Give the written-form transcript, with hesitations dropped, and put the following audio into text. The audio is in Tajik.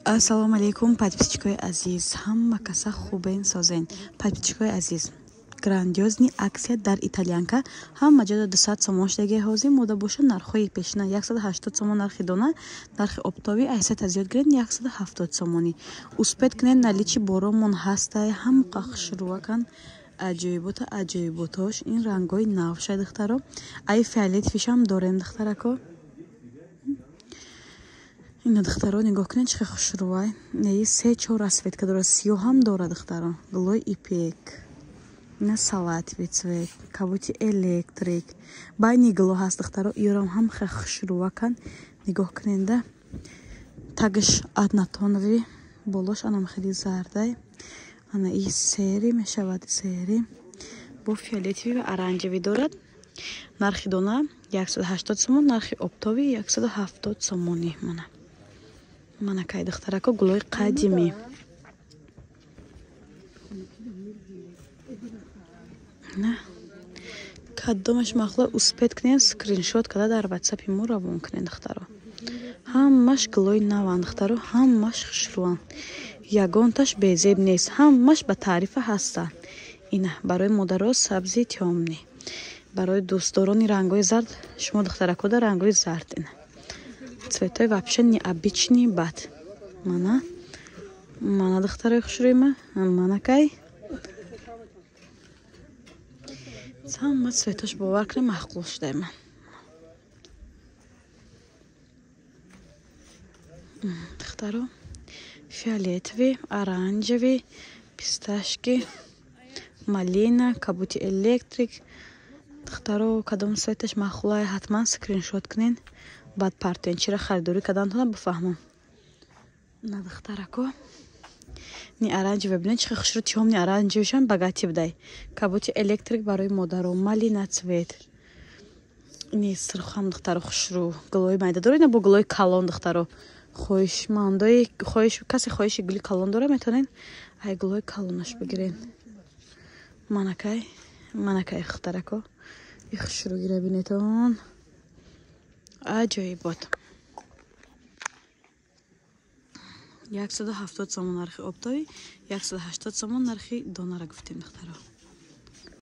Ассалому алейкум, подписчикои азиз. Ҳама каса хубен созен. Подписчикои азиз, грандиозни аксия дар итальянка. Ҳама ҷода 200 сомон шудагиҳ ҳозир мода боша. Нархҳои пешина 180 сомон нархи дона, нархи обтови айсата зиёд гирен 170 сомони. Успед кунен наличи боромон ҳастай, ҳама қахшрувакан. Аҷоибота аҷоиботош ин рангои навша духтаро. Ай фиолетовишам дорем духтарако. Ина духтаро нигоҳ кунед чӣ хушрувай. Неи 3-4 расветка дорад, сиёҳ ҳам дорад духтаро. Глой ипек. Ина салатовый цвет, кабути электрик. Байни гло ҳаст духтаро. Иёрам ҳам хушрувакан. Нигоҳ куненда. Тагш однотоновый. Болош анам хеле зардай. Ана и сери мешавад сери. Бо фиолетовый ва оранжевый дорад. Нархи дона 180 сомон, нархи обтови 170 сомони мана. Манакай духтарако глой қадимӣ. На. Кадомаш махло успед кунем скриншот када дар WhatsApp мо равон кунем духтаро. Ҳамаш глой наван духтаро, ҳамаш хушруван. Ягонташ безеб нест, ҳамаш ба таърифа ҳаста. Ина барои модаро сабзи тёмни. Барои дӯстдорони рангои зард, шумо духтарако дар рангои зард ина. Цветой вообще необычный бад. Мана духтарои хушрӯйма, манакай. Ҳама цветош бовар кунем маҳқул шудайма. Духтаро фиолетовый, оранжевый, писташки, малина, кабути электрик. Духтаро кадом цветаш маҳқулай ҳатман скриншот кунен. Баъд партен чира харидорӣ кардантона бифаҳмам. На духтарако ни оранжевый бинед чӣ хушрӯ тёмни оранжевишам багати бдай. Кабути электрик барои модаро, малина цвет. Ни сирхам духтаро хушрӯ. Глои майда дорад ина бо глои калон духтаро. Хоҳишмандои касе хоҳиши гули калон дора метавонен ай глои калонаш бигирен. Манакай духтарако. И хушрӯгира бинетон. Аҷоибот. 170 сомон нархи обтови, 180 сомон нархи донара гуфтем духтаро.